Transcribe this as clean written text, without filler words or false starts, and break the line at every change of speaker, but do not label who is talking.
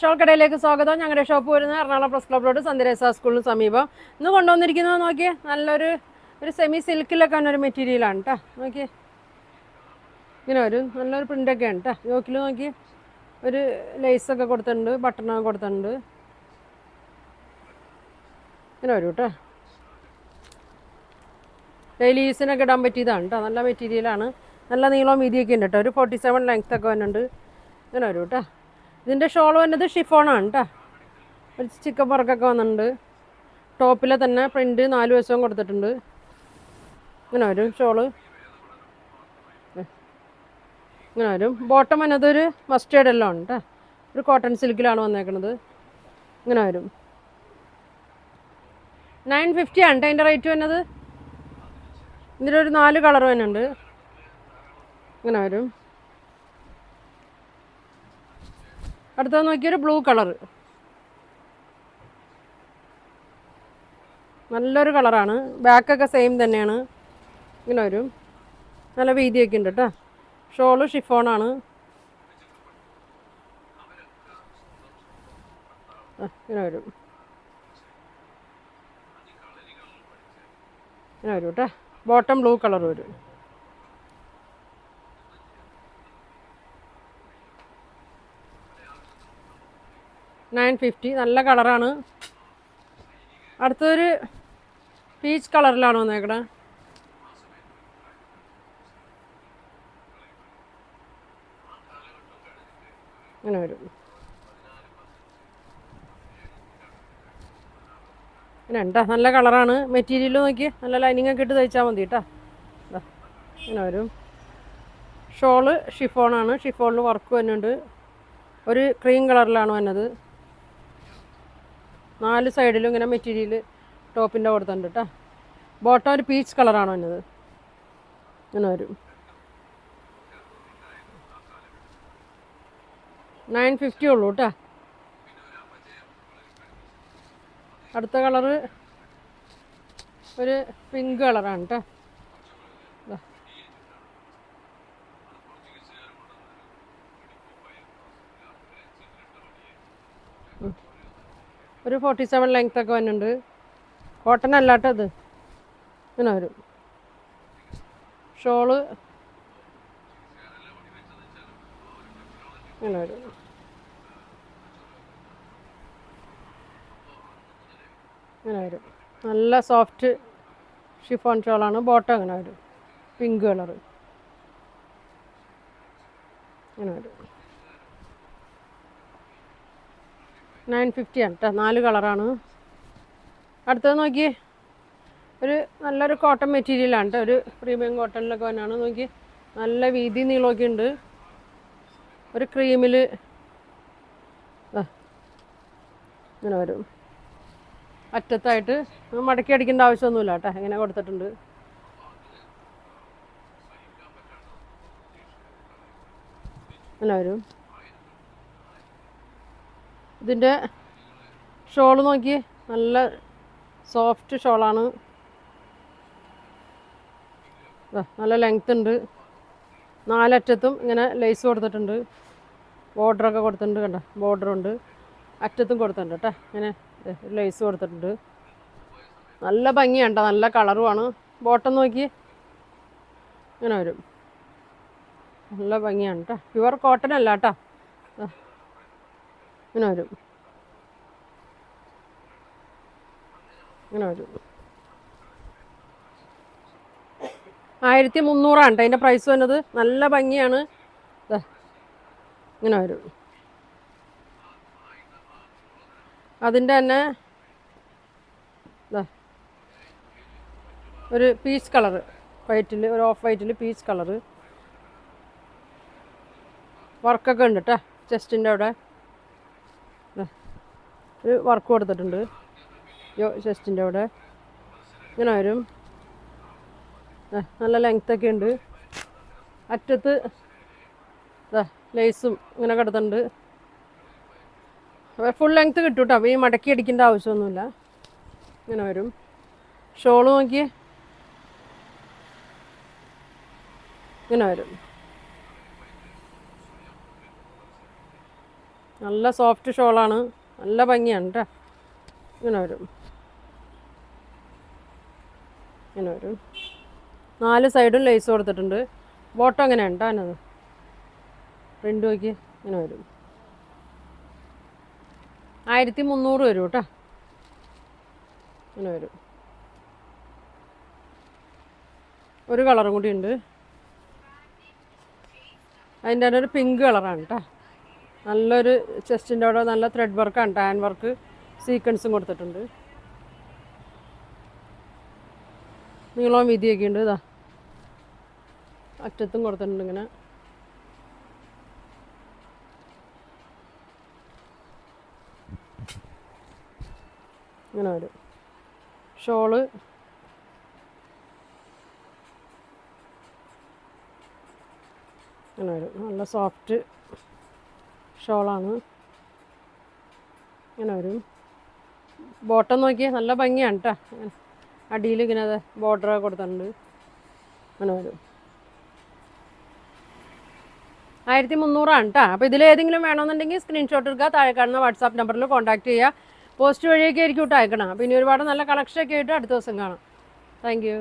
Shawl കടയിലേക്ക് സ്വാഗതം. ഞങ്ങളുടെ ഷോപ്പ് വരുന്നത് എറണാകുളം പ്രസ് ക്ലബ് റോഡ് സന്ധ്യരേസ സ്കൂളിന് സമീപം. ഇന്ന് കൊണ്ടുവന്നിരിക്കുന്നത് നോക്കിയേ, നല്ലൊരു സെമി സിൽക്കിലൊക്കെ ഒരു മെറ്റീരിയലാണ് കേട്ടോ. നോക്കിയേ, ഇങ്ങനെ ഒരു നല്ലൊരു പ്രിൻ്റൊക്കെയാണ് കേട്ടോ. യോക്കിൽ നോക്കി ഒരു ലേസൊക്കെ കൊടുത്തിട്ടുണ്ട്, ബട്ടണൊക്കെ കൊടുത്തിട്ടുണ്ട്. ഇങ്ങനെ വരും കേട്ടോ. ഡെയിലി യൂസിനൊക്കെ ഇടാൻ പറ്റിയതാണ് കേട്ടോ. നല്ല മെറ്റീരിയലാണ്, നല്ല നീളവും വീതിയൊക്കെ ഉണ്ട് കേട്ടോ. ഒരു 47 ലെങ്ത് ഒക്കെ വന്നിട്ടുണ്ട്. ഇങ്ങനെ വരും കേട്ടോ. ഇതിൻ്റെ ഷോൾ വന്നത് ഷിഫോണാണ് കേട്ടോ. ഒരു ചിക്കൻ വർക്കൊക്കെ വന്നിട്ടുണ്ട്. ടോപ്പിലെ തന്നെ പ്രിൻ്റ് 4 വശവും കൊടുത്തിട്ടുണ്ട്. ഇങ്ങനെ വരും ഷോള്. ഇങ്ങനെ വരും. ബോട്ടം വന്നതൊരു മസ്റ്റേർഡ് എല്ലാം ഉണ്ട് കേട്ടോ. ഒരു കോട്ടൺ സിൽക്കിലാണ് വന്നേക്കുന്നത്. ഇങ്ങനെ വരും. 950 ആണ് കേട്ടോ അതിൻ്റെ റേറ്റ് വന്നത്. ഇതിലൊരു 4 കളർ വരുന്നുണ്ട്. ഇങ്ങനെ വരും. അടുത്തത് നോക്കിയൊരു ബ്ലൂ കളർ, നല്ലൊരു കളറാണ്. ബാക്കൊക്കെ സെയിം തന്നെയാണ്. ഇങ്ങനെ വരും. നല്ല വീതിയൊക്കെ ഉണ്ട് കേട്ടോ. ഷോള് ഷിഫോണാണ്. ഇങ്ങനെ വരും. ഇങ്ങനെ വരും കേട്ടോ. ബോട്ടം ബ്ലൂ കളർ വരും. $950. നല്ല കളറാണ്. അടുത്തൊരു പീച്ച് കളറിലാണ് വന്നേക്കണേ. ഇങ്ങനെ വരും. ഇങ്ങനെ ഉണ്ടോ, നല്ല കളറാണ്. മെറ്റീരിയൽ നോക്കി നല്ല ലൈനിങ് ഒക്കെ ഇട്ട് തയ്ച്ചാൽ മതി കേട്ടോ. ഇങ്ങനെ വരും. ഷോള് ഷിഫോണാണ്. ഷിഫോണിൽ വർക്ക് വരുന്നുണ്ട്. ഒരു ക്രീം കളറിലാണ് വന്നത്. 4 സൈഡിലും ഇങ്ങനെ മെറ്റീരിയൽ ടോപ്പിൻ്റെ കൊടുത്തിട്ടുണ്ട് കേട്ടോ. ബോട്ടം ഒരു പീച്ച് കളറാണ് വന്നത്. ഇങ്ങനെ വരും. 950 ഉള്ളൂ കേട്ടോ. അടുത്ത കളറ് ഒരു പിങ്ക് കളറാണ് കേട്ടോ. ഒരു 47 ലെങ്ത് ഒക്കെ വരുന്നുണ്ട്. കോട്ടൺ അല്ലാട്ടോ ഇത്. ഇങ്ങനെ വരും. ഷോള് ഇങ്ങനെ വരും. ഇങ്ങനെ വരും. നല്ല സോഫ്റ്റ് ഷിഫോൺ ഷോളാണ്. ബോട്ടം അങ്ങനെ വരും. Pink colour. ഇങ്ങനെ വരും. 950 ആണ് കേട്ടോ. 4 കളറാണ്. അടുത്തത് നോക്കി, ഒരു നല്ലൊരു കോട്ടൺ മെറ്റീരിയലാണ് കേട്ടോ. ഒരു പ്രീമിയം കോട്ടണിലൊക്കെ വന്നാണ്. നോക്കി നല്ല വീതി നീളമൊക്കെ ഉണ്ട്. ഒരു ക്രീമിൽ ഇങ്ങനെ വരും. അറ്റത്തായിട്ട് മടക്കി അടിക്കേണ്ട ആവശ്യമൊന്നുമില്ല കേട്ടോ. ഇങ്ങനെ കൊടുത്തിട്ടുണ്ട്. ഇങ്ങനെ വരും. ഇതിൻ്റെ ഷോള് നോക്കി നല്ല സോഫ്റ്റ് ഷോളാണ്. നല്ല ലെങ്ത് ഉണ്ട്. 4 അറ്റത്തും ഇങ്ങനെ ലേസ് കൊടുത്തിട്ടുണ്ട്. ബോർഡറൊക്കെ കൊടുത്തിട്ടുണ്ട് കണ്ടോ. ബോർഡറുണ്ട്. അറ്റത്തും കൊടുത്തിട്ടുണ്ട് കേട്ടോ. ഇങ്ങനെ ലേസ് കൊടുത്തിട്ടുണ്ട്. നല്ല ഭംഗിയാണ് കേട്ടോ. നല്ല കളറുമാണ്. ബോട്ടം നോക്കി ഇങ്ങനെ വരും. നല്ല ഭംഗിയാണ് കേട്ടോ. പ്യുവർ കോട്ടൺ അല്ല കേട്ടോ. ഇങ്ങനെ വരും. ഇങ്ങനെ വരും. 1300 ആണ് അതിൻ്റെ പ്രൈസ് വന്നത്. നല്ല ഭംഗിയാണ്. ഇങ്ങനെ വരും. അതിൻ്റെ തന്നെ ഒരു പീച്ച് കളറ് വൈറ്റിൽ, ഒരു ഓഫ് വൈറ്റിൽ പീച്ച് കളറ് വർക്കൊക്കെ ഉണ്ട് കേട്ടോ. ചെസ്റ്റിൻ്റെ അവിടെ ഒരു വർക്ക് കൊടുത്തിട്ടുണ്ട്. ചെസ്റ്റിൻ്റെ അവിടെ ഇങ്ങനെ വരും. നല്ല ലെങ്ത്തൊക്കെ ഉണ്ട്. അറ്റത്ത് ലേസും ഇങ്ങനെ കിടത്തുന്നുണ്ട്. ഫുൾ ലെങ്ത്ത് കിട്ടും കേട്ടോ. അപ്പോൾ ഈ മടക്കി അടിക്കേണ്ട ആവശ്യമൊന്നുമില്ല. ഇങ്ങനെ വരും. ഷോള് നോക്കി ഇങ്ങനെ വരും. നല്ല സോഫ്റ്റ് ഷോളാണ്, നല്ല ഭംഗിയാണ് കേട്ടോ. ഇങ്ങനെ വരും, ഇങ്ങനെ വരും. 4 സൈഡും ലേസ് കൊടുത്തിട്ടുണ്ട്. ബോട്ടം എങ്ങനെയാണ് കേട്ടോ അതിനത് പ്രിൻ്റ് നോക്കി ഇങ്ങനെ വരും. 1300 വരും കേട്ടോ. ഇങ്ങനെ വരും. ഒരു കളറും കൂടി ഉണ്ട്, അതിൻ്റെ തന്നെ ഒരു പിങ്ക് കളറാണ് കേട്ടോ. നല്ലൊരു ചെസ്റ്റിൻ്റെ അവിടെ നല്ല ത്രെഡ് വർക്കാണ്, ടാൻ വർക്ക് സീക്വൻസും കൊടുത്തിട്ടുണ്ട്. നീളവും വീതിയൊക്കെ ഉണ്ട്. ഇതാ അറ്റത്തും കൊടുത്തിട്ടുണ്ട് ഇങ്ങനെ. ഇങ്ങനെ വരും ഷോള്. ഇങ്ങനെ വരും, നല്ല സോഫ്റ്റ് ഷോളാണ്. ഇങ്ങനെ വരും. ബോട്ടം നോക്കിയാൽ നല്ല ഭംഗിയാണ് കേട്ടോ. അടിയിൽ ഇങ്ങനെ അതെ ബോർഡറൊക്കെ കൊടുത്തിട്ടുണ്ട്. അങ്ങനെ വരും. 1300 കേട്ടോ. അപ്പോൾ ഇതിലേതെങ്കിലും വേണമെന്നുണ്ടെങ്കിൽ സ്ക്രീൻഷോട്ട് എടുക്കുക, താഴെ കാണുന്ന വാട്സാപ്പ് നമ്പറിൽ കോൺടാക്ട് ചെയ്യുക. പോസ്റ്റ് വഴിയൊക്കെ ആയിരിക്കും കേട്ടോ അയക്കണം. അപ്പോൾ ഇനി ഒരുപാട് നല്ല കളക്ഷനൊക്കെ ആയിട്ട് അടുത്ത ദിവസം കാണാം. Thank you.